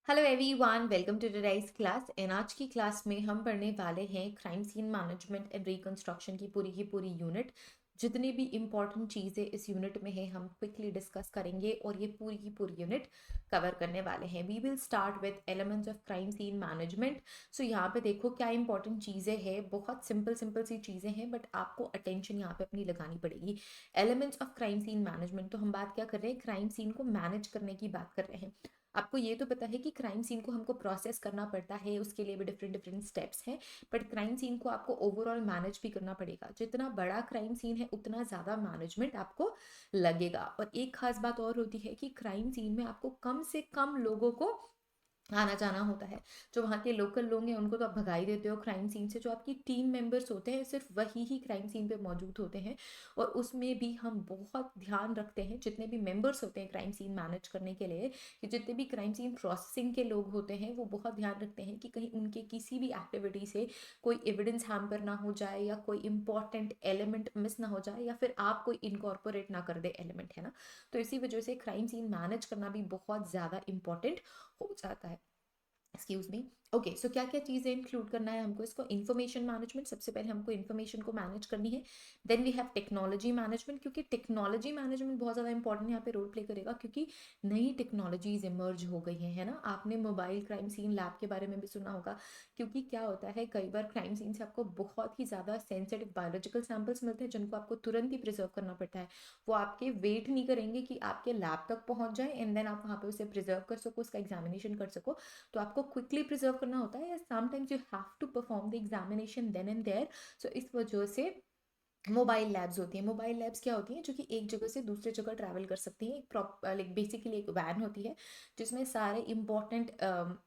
Hello everyone, welcome to today's class. And आज की class में हम पढ़ने वाले हैं crime scene management and reconstruction की पूरी यूनिट। जितनी भी इंपॉर्टेंट चीज़ें इस यूनिट में है हम क्विकली डिस्कस करेंगे और ये पूरी की पूरी यूनिट कवर करने वाले हैं। We will start with elements of crime scene management. So यहाँ पे देखो क्या इंपॉर्टेंट चीज़ें हैं। बहुत सिंपल सिंपल सी चीज़ें हैं बट आपको अटेंशन यहाँ पे अपनी लगानी पड़ेगी। Elements of crime scene management, तो हम बात क्या कर रहे हैं, क्राइम सीन को मैनेज करने की बात कर रहे हैं। आपको ये तो पता है कि क्राइम सीन को हमको प्रोसेस करना पड़ता है, उसके लिए भी डिफरेंट डिफरेंट स्टेप्स हैं। बट क्राइम सीन को आपको ओवरऑल मैनेज भी करना पड़ेगा। जितना बड़ा क्राइम सीन है उतना ज़्यादा मैनेजमेंट आपको लगेगा। और एक खास बात और होती है कि क्राइम सीन में आपको कम से कम लोगों को आना जाना होता है। जो वहाँ के लोकल लोग हैं उनको तो आप भगा ही देते हो क्राइम सीन से। जो आपकी टीम मेंबर्स होते हैं सिर्फ वही ही क्राइम सीन पे मौजूद होते हैं। और उसमें भी हम बहुत ध्यान रखते हैं, जितने भी मेंबर्स होते हैं क्राइम सीन मैनेज करने के लिए, कि जितने भी क्राइम सीन प्रोसेसिंग के लोग होते हैं वो बहुत ध्यान रखते हैं कि कहीं उनके किसी भी एक्टिविटी से कोई एविडेंस हैम्पर ना हो जाए, या कोई इंपॉर्टेंट एलिमेंट मिस ना हो जाए, या फिर आप कोई इनकॉर्पोरेट ना कर दे एलिमेंट, है ना। तो इसी वजह से क्राइम सीन मैनेज करना भी बहुत ज़्यादा इंपॉर्टेंट हो जाता है। Excuse me. ओके, सो क्या क्या चीज़ें इंक्लूड करना है हमको, इसको इन्फॉर्मेशन मैनेजमेंट, सबसे पहले हमको इन्फॉर्मेशन को मैनेज करनी है। Then we have technology management, क्योंकि टेक्नोलॉजी मैनेजमेंट बहुत ज़्यादा इंपॉर्टेंट यहाँ पे रोल प्ले करेगा, क्योंकि नई टेक्नोलॉजीज इमर्ज हो गई है ना। आपने मोबाइल क्राइम सीन लैब के बारे में भी सुना होगा। क्योंकि क्या होता है, कई बार क्राइम सीन से आपको बहुत ही ज़्यादा सेंसिटिव बायोलॉजिकल सैंपल्स मिलते हैं जिनको आपको तुरंत ही प्रिजर्व करना पड़ता है। वो आपके वेट नहीं करेंगे कि आपके लैब तक पहुँच जाए एंड देन आप वहाँ पे उसे प्रिजर्व कर सको, उसका एग्जामिनेशन कर सको। तो आपको क्विकली प्रिजर्व करना होता है, या sometimes you have to perform the examination then and there. So इस वजह से मोबाइल लैब्स होती हैं। मोबाइल लैब्स क्या होती हैं, जो कि एक जगह से दूसरे जगह ट्रैवल कर सकती हैं। एक लाइक बेसिकली एक वैन होती है जिसमें सारे इंपॉर्टेंट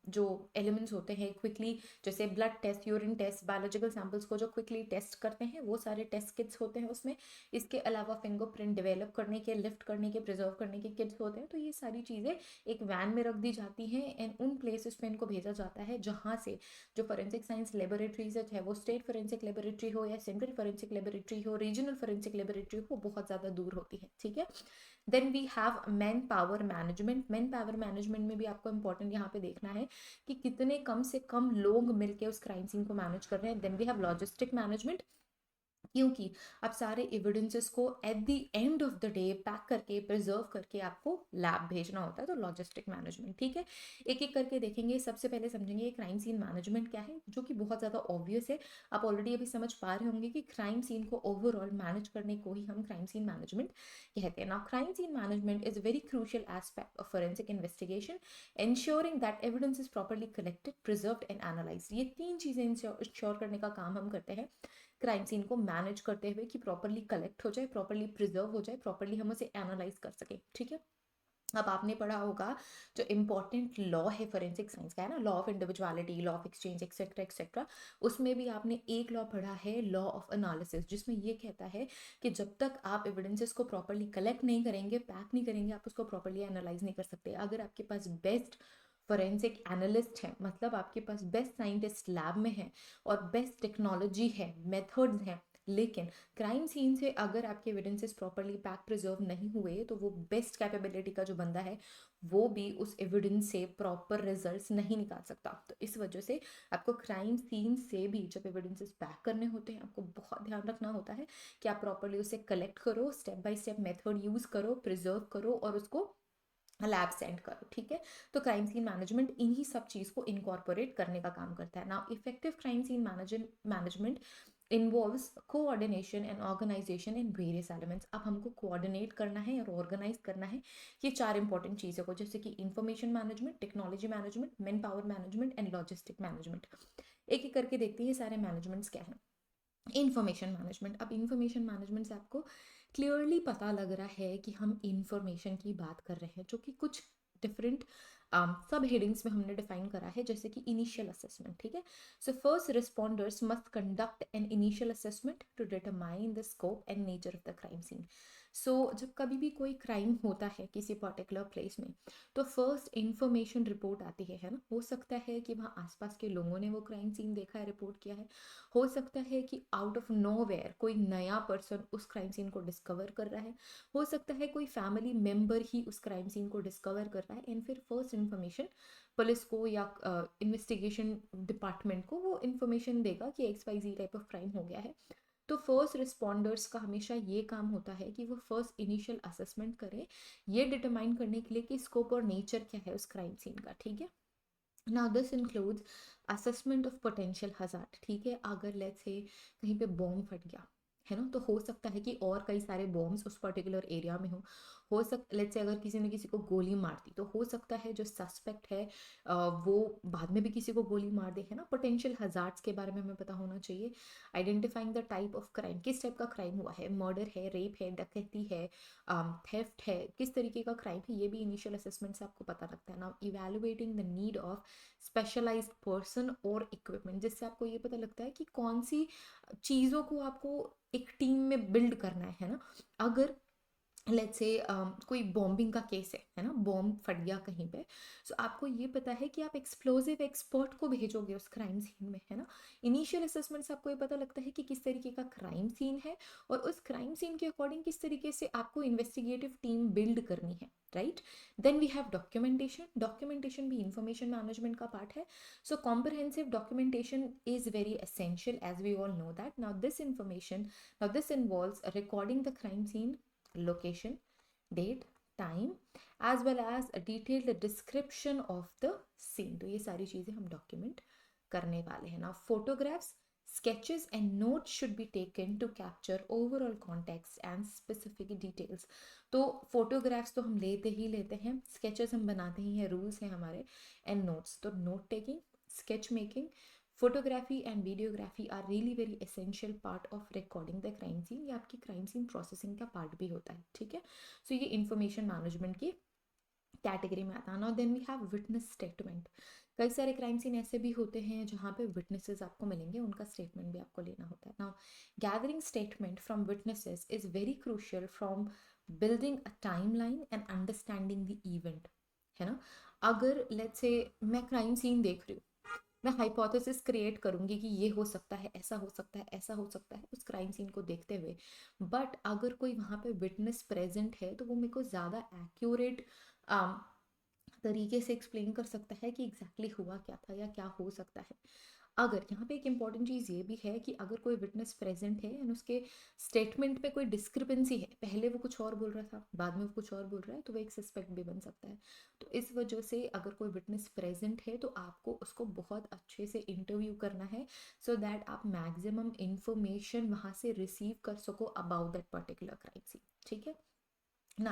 जो एलिमेंट्स होते हैं क्विकली, जैसे blood test, urine test, biological samples को जो क्विकली टेस्ट करते हैं, वो सारे टेस्ट किट्स होते हैं उसमें। इसके अलावा फिंगरप्रिंट डेवलप करने के, लिफ्ट करने के, प्रिजर्व करने के किट्स होते हैं। तो ये सारी चीज़ें एक वैन में रख दी जाती हैं एंड उन प्लेसेस पे इनको भेजा जाता है जहाँ से जो फोरेंसिक साइंस लेबोरेटरीज है, वो स्टेट फोरेंसिक लेबोरेटरी हो या सेंट्रल फोरेंसिक लेबोरेटरी हो, रीजनल फोरेंसिक लेबोरेटरी हो, बहुत ज़्यादा दूर होती है। ठीक है। Then we have man power management. Man power management में भी आपको इंपॉर्टेंट यहाँ पे देखना है कि कितने कम से कम लोग मिलके उस क्राइम सीन को मैनेज कर रहे हैं। Then we have logistic management, क्योंकि आप सारे एविडेंसेस को at the end of the day pack करके, प्रिजर्व करके आपको लैब भेजना होता है। तो लॉजिस्टिक मैनेजमेंट, ठीक है। एक एक करके देखेंगे। सबसे पहले समझेंगे क्राइम सीन मैनेजमेंट क्या है, जो कि बहुत ज़्यादा ऑब्वियस है। आप ऑलरेडी अभी समझ पा रहे होंगे कि क्राइम सीन को ओवरऑल मैनेज करने को ही हम क्राइम सीन मैनेजमेंट कहते हैं। Now crime scene management is very crucial aspect of forensic investigation, ensuring that evidence is properly collected, preserved and analyzed। ये तीन चीज़ें इंश्योर करने का काम हम करते हैं क्राइम सीन को मैनेज करते हुए, कि प्रॉपरली कलेक्ट हो जाए, प्रॉपरली प्रिजर्व हो जाए, प्रॉपरली हम उसे एनालाइज कर सके। ठीक है। अब आपने पढ़ा होगा जो इम्पोर्टेंट लॉ है फोरेंसिक साइंस का, है ना, law of individuality, law of exchange, etcetera etcetera. उसमें भी आपने एक लॉ पढ़ा है, लॉ ऑफ एनालिसिस, जिसमें ये कहता है कि जब तक आप एविडेंसेस को प्रॉपरली कलेक्ट नहीं करेंगे, पैक नहीं करेंगे, आप उसको प्रॉपरली एनालाइज नहीं कर सकते। अगर आपके पास बेस्ट फोरेंसिक एनालिस्ट है, मतलब आपके पास बेस्ट साइंटिस्ट लैब में है और बेस्ट टेक्नोलॉजी है, मेथड्स हैं, लेकिन क्राइम सीन से अगर आपके एविडेंसेस प्रॉपरली पैक प्रिजर्व नहीं हुए, तो वो बेस्ट कैपेबिलिटी का जो बंदा है वो भी उस एविडेंस से प्रॉपर रिजल्ट्स नहीं निकाल सकता। तो इस वजह से आपको क्राइम सीन से भी जब एविडेंसेस पैक करने होते हैं, आपको बहुत ध्यान रखना होता है कि आप प्रॉपरली उसे कलेक्ट करो, step by step method use करो, प्रिजर्व करो और उसको लैब सेंड करो। ठीक है। तो क्राइम सीन मैनेजमेंट इन्हीं सब चीज़ को इनकॉर्पोरेट करने का काम करता है। Now effective crime scene management involves coordination and organisation in various elements. अब हमको कोऑर्डिनेट करना है और ऑर्गेनाइज करना है ये चार इंपॉर्टेंट चीज़ों को, जैसे कि information management, technology management, man power management and logistic management. एक एक करके देखते हैं ये सारे मैनेजमेंट्स क्या हैं। Information management. अब इंफॉर्मेशन मैनेजमेंट से आपको क्लियरली पता लग रहा है कि हम इंफॉर्मेशन की बात कर रहे हैं, जो कि कुछ डिफरेंट सब हेडिंग्स में हमने डिफाइन करा है, जैसे कि इनिशियल असेसमेंट। ठीक है। So first responders must conduct an initial assessment to determine the scope and nature of the crime scene. So जब कभी भी कोई क्राइम होता है किसी पर्टिकुलर प्लेस में, तो फर्स्ट इंफॉर्मेशन रिपोर्ट आती है ना। हो सकता है कि वहाँ आसपास के लोगों ने वो क्राइम सीन देखा है, रिपोर्ट किया है। हो सकता है कि आउट ऑफ नोवेयर कोई नया पर्सन उस क्राइम सीन को डिस्कवर कर रहा है। हो सकता है कोई फैमिली मेंबर ही उस क्राइम सीन को डिस्कवर कर रहा है, एंड फिर फर्स्ट इन्फॉर्मेशन पुलिस को या इन्वेस्टिगेशन डिपार्टमेंट को वो इन्फॉर्मेशन देगा कि XYZ टाइप ऑफ क्राइम हो गया है। तो फर्स्ट रिस्पॉन्डर्स का हमेशा ये काम होता है कि वो फर्स्ट इनिशियल असेसमेंट करें, ये डिटरमाइन करने के लिए कि स्कोप और नेचर क्या है उस क्राइम सीन का, ठीक है। Now this includes assessment of potential hazard, ठीक है। अगर लेट्स से कहीं पे बॉम्ब फट गया है ना, तो हो सकता है कि और कई सारे बॉम्ब्स उस पर्टिकुलर एरिया में हो लेट्स से अगर किसी ने किसी को गोली मार दी तो हो सकता है जो सस्पेक्ट है वो बाद में भी किसी को गोली मार दे, है ना। पोटेंशियल हजार्ड्स के बारे में हमें पता होना चाहिए। Identifying the type of crime, किस टाइप का क्राइम हुआ है, मर्डर है, रेप है, डकैती है, थेफ्ट है, किस तरीके का क्राइम है, ये भी इनिशियल असेसमेंट से आपको पता लगता है। Now evaluating the need of specialised person और इक्विपमेंट, जिससे आपको ये पता लगता है कि कौन सी चीज़ों को आपको एक टीम में बिल्ड करना है ना। अगर लेट्स से कोई बॉम्बिंग का केस है ना, बॉम्ब फट गया कहीं पे, सो आपको ये पता है कि आप एक्सप्लोजिव एक्सपर्ट को भेजोगे उस क्राइम सीन में, है ना। इनिशियल असेसमेंट से आपको ये पता लगता है कि किस तरीके का क्राइम सीन है और उस क्राइम सीन के अकॉर्डिंग किस तरीके से आपको इन्वेस्टिगेटिव टीम बिल्ड करनी है, right. Then we have documentation, documentation भी इंफॉर्मेशन मैनेजमेंट का पार्ट है। So comprehensive documentation is very essential as we all know that. Now this involves recording the crime scene, location, date, time, as well as a detailed description of the scene। तो ये सारी चीज़ें हम document करने वाले हैं ना। Photographs, sketches and notes should be taken to capture overall context and specific details। तो फोटोग्राफ्स तो हम लेते ही लेते हैं, स्केचेस हम बनाते ही हैं, रूल्स हैं हमारे, एंड नोट्स, तो note taking, sketch making, photography and videography are really very essential part of recording the crime scene. ये आपकी क्राइम सीन प्रोसेसिंग का पार्ट भी होता है, ठीक है। सो ये इंफॉर्मेशन मैनेजमेंट की कैटेगरी में आता है। Now then we have witness statement. कई सारे क्राइम सीन ऐसे भी होते हैं जहाँ पे विटनेसेस आपको मिलेंगे, उनका स्टेटमेंट भी आपको लेना होता है। Now gathering statement from witnesses is very crucial from building a timeline and understanding the event, है ना। अगर लेट्स से मैं क्राइम सीन देख रही हूँ, मैं हाइपोथेसिस क्रिएट करूंगी कि ये हो सकता है, ऐसा हो सकता है, ऐसा हो सकता है उस क्राइम सीन को देखते हुए, बट अगर कोई वहाँ पे विटनेस प्रेजेंट है तो वो मेरे को ज़्यादा एक्यूरेट तरीके से एक्सप्लेन कर सकता है कि एग्जैक्टली हुआ क्या था या क्या हो सकता है। अगर यहाँ पे एक इंपॉर्टेंट चीज़ ये भी है कि अगर कोई विटनेस प्रेजेंट है एंड उसके स्टेटमेंट में कोई डिस्क्रिपेंसी है, पहले वो कुछ और बोल रहा था, बाद में वो कुछ और बोल रहा है, तो वो एक सस्पेक्ट भी बन सकता है। तो इस वजह से अगर कोई विटनेस प्रेजेंट है तो आपको उसको बहुत अच्छे से इंटरव्यू करना है, सो दैट आप मैक्सिमम इंफॉर्मेशन वहाँ से रिसीव कर सको about that particular crime scene, ठीक है। Now,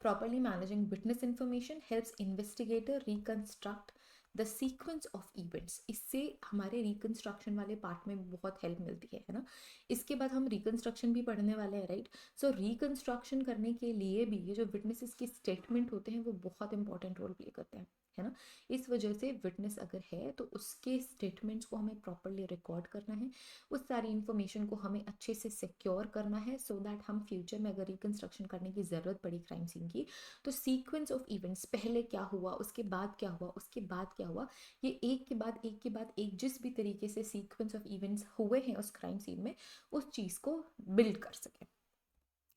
properly managing witness information helps investigator reconstruct the sequence of events. इससे हमारे रिकंस्ट्रक्शन वाले पार्ट में बहुत हेल्प मिलती है ना। इसके बाद हम रिकंस्ट्रक्शन भी पढ़ने वाले हैं, राइट। सो रिकंस्ट्रक्शन करने के लिए भी ये जो विटनेसेस के स्टेटमेंट होते हैं वो बहुत इंपॉर्टेंट रोल प्ले करते हैं, है ना। इस वजह से विटनेस अगर है तो उसके स्टेटमेंट्स को हमें प्रॉपरली रिकॉर्ड करना है, उस सारी इन्फॉर्मेशन को हमें अच्छे से सिक्योर करना है, सो दैट हम फ्यूचर में अगर रिकंस्ट्रक्शन करने की ज़रूरत पड़ी क्राइम सीन की, तो सीक्वेंस ऑफ इवेंट्स, पहले क्या हुआ, उसके बाद क्या हुआ, उसके बाद क्या हुआ, ये एक के बाद एक के बाद एक जिस भी तरीके से सीक्वेंस ऑफ इवेंट्स हुए हैं उस क्राइम सीन में, उस चीज़ को बिल्ड कर सकें।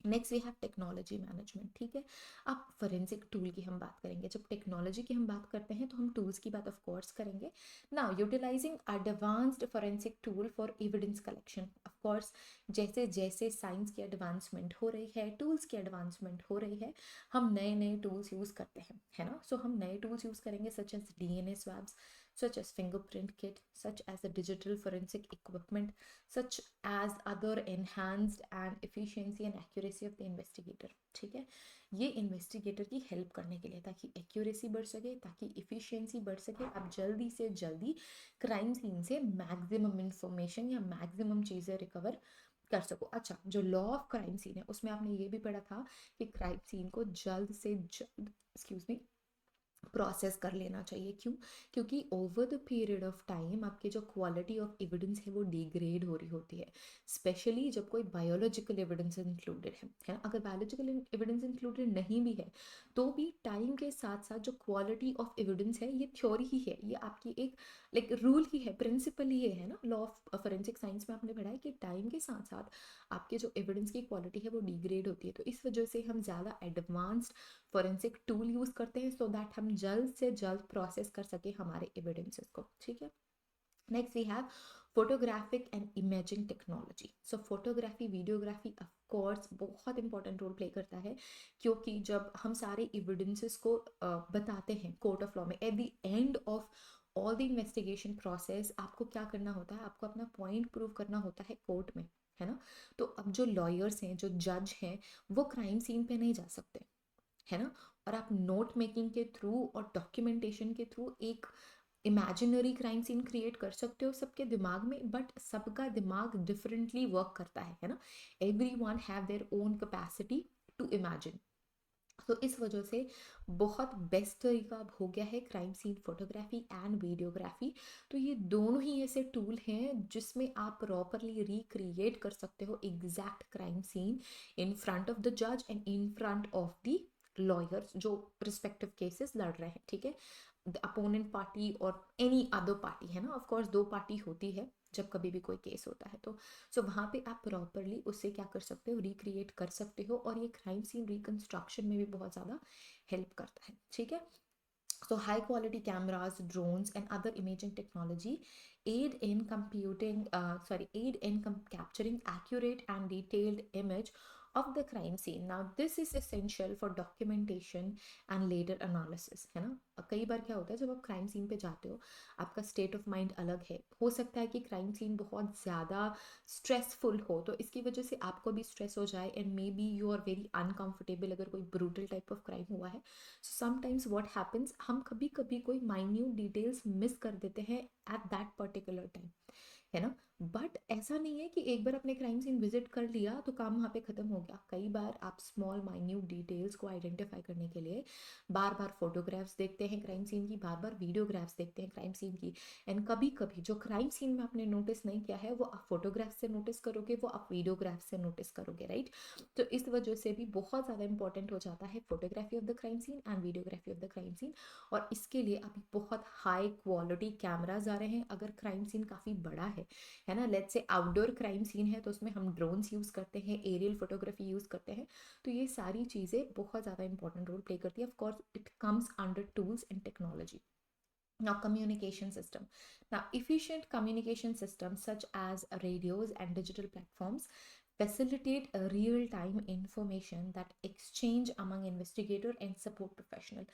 Next we have technology management, ठीक है। अब फोरेंसिक टूल की हम बात करेंगे। जब टेक्नोलॉजी की हम बात करते हैं तो हम टूल्स की बात ऑफ कोर्स करेंगे। Now utilising advanced forensic tool for evidence collection, of course जैसे जैसे साइंस की एडवांसमेंट हो रही है, टूल्स की एडवांसमेंट हो रही है, हम नए नए टूल्स यूज़ करते हैं, है ना। सो हम नए टूल्स यूज़ करेंगे such as DNA swabs, such as fingerprint kit, such as the digital forensic equipment, such as other enhanced and efficiency and accuracy of the investigator, ठीक है। ये इन्वेस्टिगेटर की हेल्प करने के लिए, ताकि एक्यूरेसी बढ़ सके, ताकि इफ़िशियंसी बढ़ सके, आप जल्दी से जल्दी क्राइम सीन से मैक्सिमम इंफॉर्मेशन या मैक्सिमम चीज़ें रिकवर कर सको। अच्छा, जो लॉ ऑफ क्राइम सीन है उसमें आपने ये भी पढ़ा था कि क्राइम सीन को जल्द से जल्द प्रोसेस कर लेना चाहिए। क्यों? क्योंकि over the period of time आपके जो क्वालिटी ऑफ एविडेंस है वो डिग्रेड हो रही होती है, स्पेशली जब कोई बायोलॉजिकल एविडेंस इंक्लूडेड है ना। अगर बायोलॉजिकल एविडेंस इंक्लूडेड नहीं भी है तो भी टाइम के साथ साथ जो क्वालिटी ऑफ एविडेंस है, ये थ्योरी ही है, ये आपकी एक लाइक रूल ही है, प्रिंसिपल ही है ना। लॉ ऑफ फोरेंसिक साइंस में आपने पढ़ा है कि टाइम के साथ साथ आपके जो एविडेंस की क्वालिटी है वो डिग्रेड होती है। तो इस वजह से हम ज़्यादा एडवांस्ड फोरेंसिक टूल यूज़ करते हैं, सो दैट हम जल्द से जल्द प्रोसेस कर सके हमारे एविडेंसेस को, ठीक है। Next we have photographic and imaging technology. So photography videography of course बहुत इंपॉर्टेंट रोल प्ले करता है, क्योंकि जब हम सारे एविडेंसेस को बताते हैं कोर्ट ऑफ लॉ में, eight the end of all the investigation process आपको क्या करना होता है, आपको अपना पॉइंट प्रूव करना होता है कोर्ट में, है ना। तो अब जो लॉयर्स हैं, जो जज हैं, वो क्राइम सीन पे नहीं जा सकते, है ना। और आप नोट मेकिंग के थ्रू और डॉक्यूमेंटेशन के थ्रू एक इमेजिनरी क्राइम सीन क्रिएट कर सकते हो सबके दिमाग में, बट सबका दिमाग डिफरेंटली वर्क करता है ना। Everyone have their own capacity to imagine. तो इस वजह से बहुत बेस्ट तरीका अब हो गया है crime scene photography and videography. तो ये दोनों ही ऐसे टूल हैं जिसमें आप प्रॉपरली रिक्रिएट कर सकते हो exact crime scene in front of the जज and in front of the lawyers जो रिस्पेक्टिव केसेस लड़ रहे हैं, ठीक है। द अपोनेंट पार्टी और एनी अदर पार्टी, है ना, ऑफ कोर्स दो पार्टी होती है जब कभी भी कोई केस होता है। तो सो वहाँ पे आप प्रॉपरली उससे क्या कर सकते हो, रिक्रिएट कर सकते हो, और ये क्राइम सीन रिकंस्ट्रक्शन में भी बहुत ज़्यादा हेल्प करता है, ठीक है। So high quality cameras, drones, and other imaging technology aid in capturing accurate and detailed image of the crime scene. Now this is essential for documentation and later analysis, है ना। कई बार क्या होता है, जब आप क्राइम सीन पे जाते हो, आपका स्टेट ऑफ माइंड अलग है, हो सकता है कि क्राइम सीन बहुत ज़्यादा स्ट्रेसफुल हो, तो इसकी वजह से आपको भी स्ट्रेस हो जाए, and maybe you are very uncomfortable अगर कोई ब्रूटल टाइप ऑफ क्राइम हुआ है। सो समटाइम्स व्हाट हैपन्स, हम कभी कभी कोई माइन्यूट डिटेल्स मिस कर देते हैं एट दैट पर्टिकुलर टाइम, है ना। बट ऐसा नहीं है कि एक बार आपने क्राइम सीन विजिट कर लिया तो काम वहाँ पे ख़त्म हो गया। कई बार आप स्मॉल माइन्यूट डिटेल्स को आइडेंटिफाई करने के लिए बार बार फोटोग्राफ्स देखते हैं क्राइम सीन की, बार बार वीडियोग्राफ्स देखते हैं क्राइम सीन की, एंड कभी कभी जो क्राइम सीन में आपने नोटिस नहीं किया है वो आप फोटोग्राफ से नोटिस करोगे, वो आप वीडियोग्राफ से नोटिस करोगे, राइट। तो इस वजह से भी बहुत ज़्यादा इंपॉर्टेंट हो जाता है photography of the crime scene and videography of the crime scene. और इसके लिए अभी बहुत हाई क्वालिटी कैमराज आ रहे हैं। अगर क्राइम सीन काफ़ी बड़ा है ना, let's say outdoor crime scene है, तो उसमें हम ड्रोन्स यूज़ करते हैं, एरियल फोटोग्राफी यूज़ करते हैं। तो ये सारी चीज़ें बहुत ज़्यादा इंपॉर्टेंट रोल प्ले करती है। Of course it comes under tools and technology. Now, communication system. Now, efficient communication systems such as radios and digital platforms facilitate a real-time information that exchange among investigator and support professional.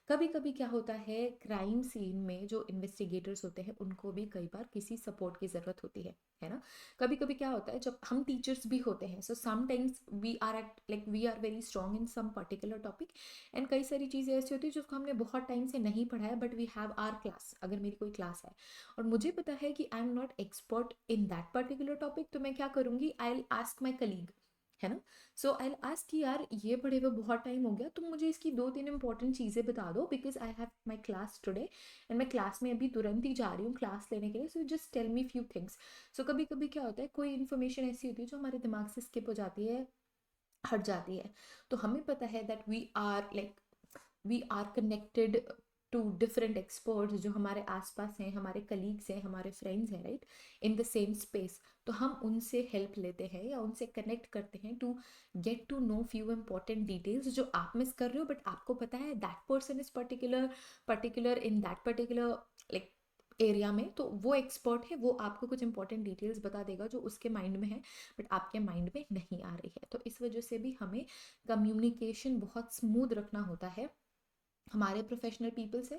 कभी कभी क्या होता है, crime scene में जो investigators होते हैं उनको भी कई बार किसी सपोर्ट की ज़रूरत होती है ना। कभी कभी क्या होता है, जब हम टीचर्स भी होते हैं, so sometimes we are very strong in some particular topic, and कई सारी चीज़ें ऐसी होती है जिसको हमने बहुत टाइम से नहीं पढ़ा है, but we have our class. अगर मेरी कोई क्लास है और मुझे पता है कि I am not expert in that particular topic, तो मैं क्या करूँगी, I will ask my colleague, है ना। सो आई विल आस्क कि यार ये पढ़े हुए बहुत टाइम हो गया, तुम मुझे इसकी दो तीन इंपॉर्टेंट चीज़ें बता दो, because I have my class today and मैं क्लास में अभी तुरंत ही जा रही हूँ क्लास लेने के लिए, so just tell me few things. So कभी कभी क्या होता है, कोई इन्फॉर्मेशन ऐसी होती है जो हमारे दिमाग से स्किप हो जाती है, हट जाती है। तो हमें पता है that we are connected to different experts जो हमारे आसपास हैं, हमारे कलीग्स हैं, हमारे फ्रेंड्स हैं, right, in the same space. तो हम उनसे हेल्प लेते हैं या उनसे कनेक्ट करते हैं to get to know few important details जो आप मिस कर रहे हो, बट आपको पता है that person is particular in that particular like area में, तो वो एक्सपर्ट है, वो आपको कुछ इंपॉर्टेंट डिटेल्स बता देगा जो उसके माइंड में है बट आपके माइंड में नहीं आ रही है। तो इस वजह से भी हमें कम्युनिकेशन बहुत स्मूथ रखना होता है हमारे प्रोफेशनल पीपल से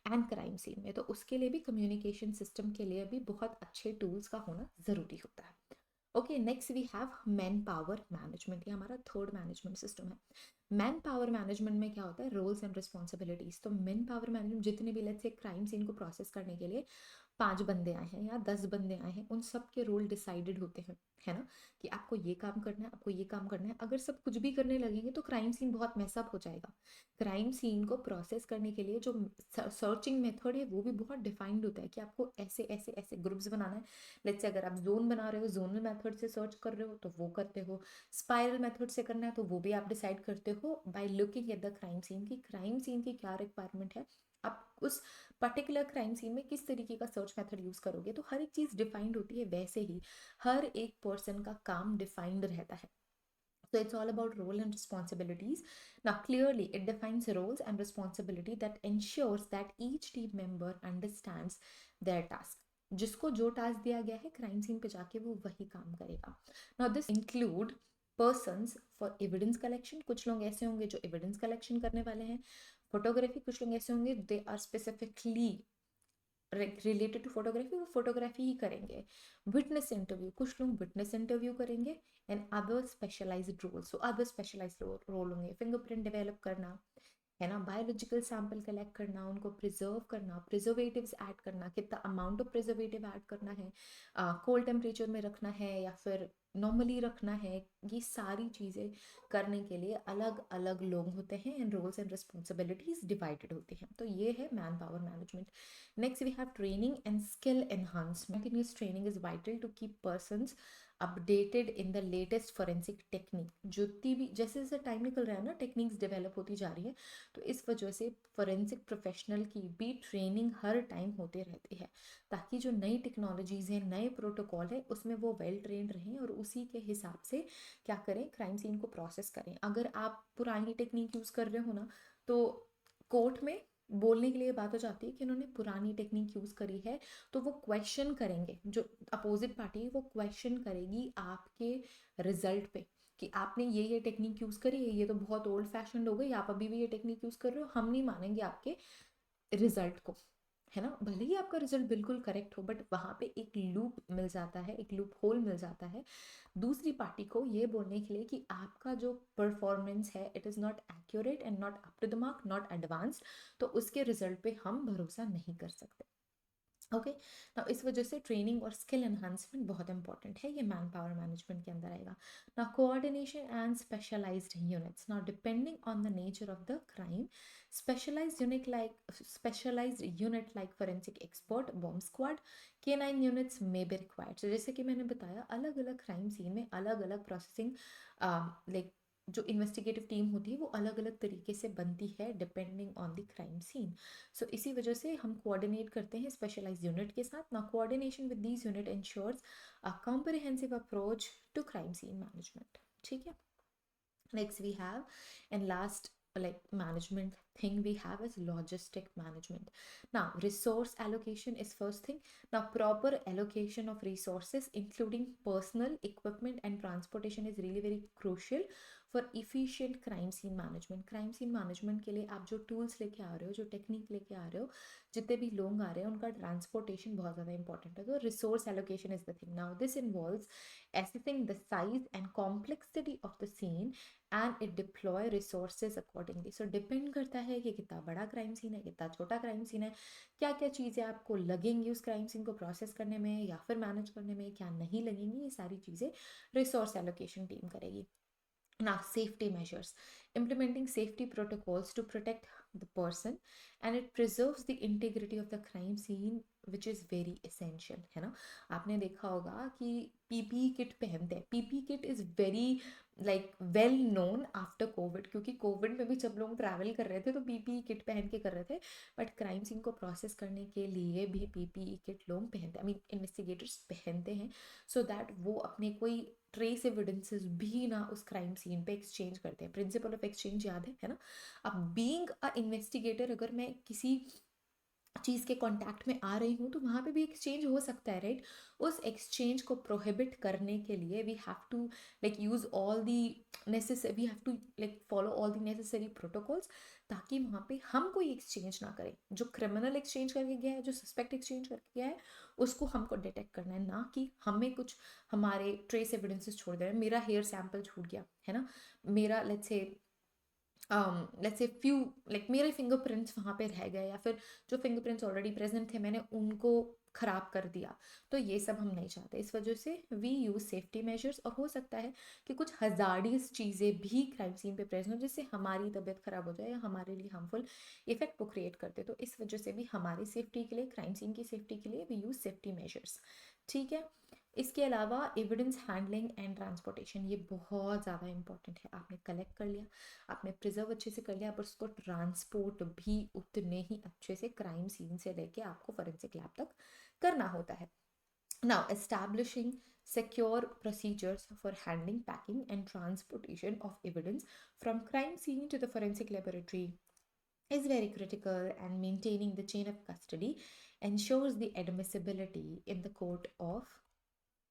एंड क्राइम सीन में। तो उसके लिए भी कम्युनिकेशन सिस्टम के लिए भी बहुत अच्छे टूल्स का होना ज़रूरी होता है। Okay, next we have man power management. ये हमारा थर्ड मैनेजमेंट सिस्टम है। मैन पावर मैनेजमेंट में क्या होता है, रोल्स एंड रिस्पॉन्सिबिलिटीज। तो मैन पावर मैनेजमेंट, जितने भी लेट्स से क्राइम सीन को प्रोसेस करने के लिए 5 बंदे आए हैं या 10 बंदे आए हैं, उन सब के रोल डिसाइडेड होते हैं, है ना, कि आपको ये काम करना है, आपको ये काम करना है। अगर सब कुछ भी करने लगेंगे तो क्राइम सीन बहुत मैसअप हो जाएगा। क्राइम सीन को प्रोसेस करने के लिए जो सर्चिंग मेथड है वो भी बहुत डिफाइंड होता है कि आपको ऐसे ऐसे ऐसे ग्रुप्स बनाना है। लेट्स से अगर आप जोन बना रहे हो, जोनल मेथड से सर्च कर रहे हो तो वो करते हो, स्पाइरल मेथड से करना है तो वो भी आप डिसाइड करते हो by looking at the crime scene की क्राइम सीन की क्या रिक्वायरमेंट है, आप उस पर्टिकुलर क्राइम सीन में किस तरीके का सर्च मेथड यूज़ करोगे। तो हर एक चीज़ डिफाइंड होती है, वैसे ही हर एक पर्सन का काम डिफाइंड रहता है। So it's all about role and responsibilities. Now, clearly, it defines roles and responsibility that ensures that each team member understands their task. जिसको जो टास्क दिया गया है क्राइम सीन पे जाके वो वही काम करेगा. Now this include persons for evidence collection. कुछ लोग ऐसे होंगे जो एविडेंस कलेक्शन करने वाले हैं. फोटोग्राफी, कुछ लोग ऐसे होंगे they are specifically related to photography, वो फोटोग्राफी ही करेंगे. विटनेस इंटरव्यू, कुछ लोग विटनेस इंटरव्यू करेंगे. And other specialised role, so other specialised role होंगे. फिंगरप्रिंट डेवलप करना है ना, बायोलॉजिकल सैंपल कलेक्ट करना, उनको प्रिजर्व करना, प्रिजर्वेटिव्स ऐड करना, कितना अमाउंट ऑफ प्रिजर्वेटिव ऐड करना है, कोल्ड टेम्परेचर में रखना है या फिर नॉर्मली रखना है. ये सारी चीज़ें करने के लिए अलग अलग लोग होते हैं and roles and responsibilities divided होती हैं. तो ये है man power management. Next we have training and skill enhancement. Continuous training is vital to keep persons updated in the latest forensic technique. जितनी भी जैसे जैसे टाइम निकल रहा है ना, टेक्निक्स डेवलप होती जा रही है, तो इस वजह से फॉरेंसिक प्रोफेशनल की भी ट्रेनिंग हर टाइम होते रहती है, ताकि जो नई टेक्नोलॉजीज़ हैं, नए प्रोटोकॉल है, उसमें वो वेल ट्रेंड रहें और उसी के हिसाब से क्या करें, क्राइम सीन को प्रोसेस करें. अगर आप पुरानी टेक्निक यूज़ कर रहे हो ना, तो कोर्ट में बोलने के लिए बात हो जाती है कि उन्होंने पुरानी टेक्निक यूज़ करी है, तो वो क्वेश्चन करेंगे. जो अपोजिट पार्टी है वो क्वेश्चन करेगी आपके रिजल्ट पे कि आपने ये टेक्निक यूज़ करी है, ये तो बहुत ओल्ड फैशन हो गई, आप अभी भी ये टेक्निक यूज़ कर रहे हो, हम नहीं मानेंगे आपके रिजल्ट को, है ना. भले ही आपका रिजल्ट बिल्कुल करेक्ट हो, बट वहाँ पे एक लूप मिल जाता है, एक लूप होल मिल जाता है दूसरी पार्टी को ये बोलने के लिए कि आपका जो परफॉर्मेंस है it is not accurate and not up to the mark, not advanced, तो उसके रिजल्ट पे हम भरोसा नहीं कर सकते. ओके. ना इस वजह से ट्रेनिंग और स्किल एनहांसमेंट बहुत इंपॉर्टेंट है, ये मैन पावर मैनेजमेंट के अंदर आएगा. ना coordination and specialised units. Now depending on the nature of the crime, specialised unit like forensic expert, bomb squad, K9 units may be required. So जैसे कि मैंने बताया, अलग अलग क्राइम सीन में अलग अलग प्रोसेसिंग लाइक जो इन्वेस्टिगेटिव टीम होती है वो अलग अलग तरीके से बनती है depending on the crime scene. So इसी वजह से हम कोऑर्डिनेट करते हैं स्पेशलाइज्ड यूनिट के साथ. ना coordination with these unit ensures a comprehensive approach to crime scene management. ठीक है. Next we have, and last like management thing we have is logistic management. Now resource allocation is first thing. Now proper allocation of resources including personal equipment and transportation is really very crucial for efficient crime scene management. crime scene management के लिए आप जो tools लेके आ रहे हो, जो technique लेके आ रहे हो, जितने भी लोग आ रहे हैं उनका ट्रांसपोर्टेशन बहुत ज़्यादा इंपॉर्टेंट है. तो resource allocation is the thing. Now this involves assessing the size and complexity of the scene and it deploy resources accordingly. So depend करता है कि कितना बड़ा क्राइम सीन है, कितना छोटा क्राइम सीन है, क्या क्या चीज़ें आपको लगेंगी उस क्राइम सीन को प्रोसेस करने में या फिर मैनेज करने में, क्या नहीं लगेंगी, ये सारी चीज़ें रिसोर्स एलोकेशन टीम करेगी. Now, safety measures. Implementing safety protocols to protect the person and it preserves the integrity of the crime scene, which is very essential, है ना. आपने देखा होगा कि पीपीई किट पहनते हैं. PPE kit is very like well known after Covid, क्योंकि Covid में भी जब लोग ट्रैवल कर रहे थे तो पीपीई किट पहन के कर रहे थे, बट क्राइम सीन को प्रोसेस करने के लिए भी पीपीई किट लोग पहनते हैं, आई मीन इन्वेस्टिगेटर्स पहनते हैं, सो दैट वो अपने कोई ट्रेस एविडेंसेस भी ना उस क्राइम सीन पे एक्सचेंज करते हैं. प्रिंसिपल ऑफ एक्सचेंज याद है ना. अब बीइंग अ इन्वेस्टिगेटर अगर मैं किसी चीज़ के कांटेक्ट में आ रही हूँ तो वहाँ पे भी एक्सचेंज हो सकता है, राइट. उस एक्सचेंज को प्रोहिबिट करने के लिए we have to like use all the necessary, we have to like follow all the necessary protocols, ताकि वहाँ पे हम कोई एक्सचेंज ना करें. जो क्रिमिनल एक्सचेंज करके गया है, जो सस्पेक्ट एक्सचेंज करके गया है, उसको हमको डिटेक्ट करना है, ना कि हमें कुछ हमारे ट्रेस एविडेंसेस छोड़ दे रहे हैं. मेरा हेयर सैंपल छूट गया है ना, मेरा लेट्स से फ्यू लाइक मेरे फिंगरप्रिंट्स वहाँ पे रह गए, या फिर जो फिंगरप्रिंट्स ऑलरेडी प्रेजेंट थे मैंने उनको ख़राब कर दिया, तो ये सब हम नहीं चाहते. इस वजह से वी यूज़ सेफ्टी मेजर्स. और हो सकता है कि कुछ हज़ार्डियस चीज़ें भी क्राइम सीन पे प्रेजेंट हो जिससे हमारी तबीयत ख़राब हो जाए या हमारे लिए हार्मफुल इफेक्ट को क्रिएट करते, तो इस वजह से भी हमारी सेफ्टी के लिए, क्राइम सीन की सेफ्टी के लिए वी यूज़ सेफ्टी मेजर्स. ठीक है. इसके अलावा एविडेंस हैंडलिंग एंड ट्रांसपोर्टेशन, ये बहुत ज़्यादा इंपॉर्टेंट है. आपने कलेक्ट कर लिया, आपने प्रिजर्व अच्छे से कर लिया, पर उसको ट्रांसपोर्ट भी उतने ही अच्छे से क्राइम सीन से लेके आपको फॉरेंसिक लैब तक करना होता है. Now, establishing secure procedures for handling, packing, and transportation of evidence from crime scene to the forensic laboratory is very critical, and maintaining the chain of custody ensures the admissibility in the court of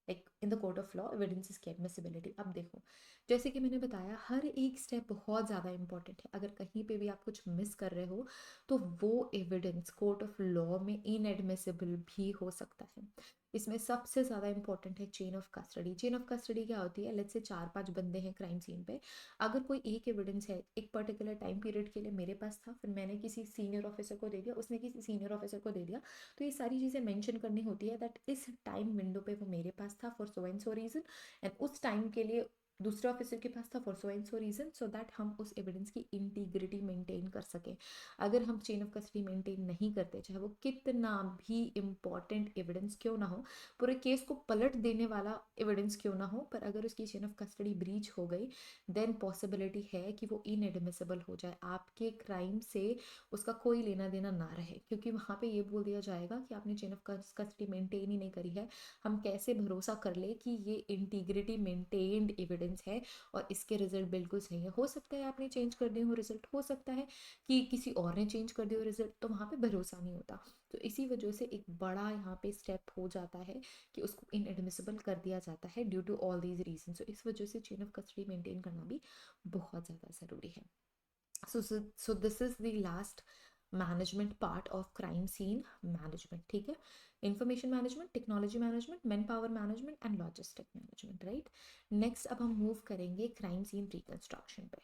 in the court of law evidences की admissibility. अब देखो, जैसे कि मैंने बताया, हर एक step बहुत ज़्यादा इंपॉर्टेंट है। अगर कहीं पे भी आप कुछ मिस कर रहे हो तो वो एविडेंस कोर्ट ऑफ लॉ में इनएडमिसिबल भी हो सकता है। इसमें सबसे ज़्यादा इंपॉर्टेंट है chain of custody. Chain of custody क्या होती है? लेट्स से 4-5 बंदे हैं क्राइम सीन पे, अगर कोई एक एविडेंस है एक पर्टिकुलर टाइम पीरियड के लिए मेरे पास था, फिर मैंने किसी सीनियर ऑफिसर को दे दिया, उसने किसी सीनियर ऑफिसर को दे दिया, तो ये सारी चीज़ें मेंशन करनी होती है दैट इस टाइम विंडो पे वो मेरे पास था for so and so reason, and उस टाइम के लिए दूसरे ऑफिसर के पास था for so and so reason, so that हम उस एविडेंस की इंटीग्रिटी मेंटेन कर सकें। अगर हम चेन ऑफ कस्टडी मेंटेन नहीं करते, चाहे वो कितना भी इंपॉर्टेंट एविडेंस क्यों ना हो, पूरे केस को पलट देने वाला एविडेंस क्यों ना हो, पर अगर उसकी चेन ऑफ कस्टडी ब्रीच हो गई, देन पॉसिबिलिटी है कि वो इनएडमिसिबल हो जाए, आपके क्राइम से उसका कोई लेना देना ना रहे, क्योंकि वहाँ पे ये बोल दिया जाएगा कि आपने चेन ऑफ कस्टडी मेंटेन ही नहीं करी है, हम कैसे भरोसा कर ले कि ये इंटीग्रिटी मेंटेन्ड एविडेंस है और इसके रिजल्ट बिल्कुल सही है। हो सकता है आपने चेंज कर दिए हो रिजल्ट, हो सकता है कि किसी और ने चेंज कर दिया हो रिजल्ट, तो वहाँ पे भरोसा नहीं होता। तो इसी वजह से एक बड़ा यहाँ पे स्टेप हो जाता है कि उसको इनएडमिसिबल कर दिया जाता है due to all these reason. तो इस वजह से चेन ऑफ कस्टडी मेंटेन करना भी बहुत ज़्यादा ज़रूरी है। So this is the last management part of crime scene management, ठीक है? Information management, technology management, man power management and logistic management, right? Next अब हम मूव करेंगे क्राइम सीन रिकंस्ट्रक्शन पे।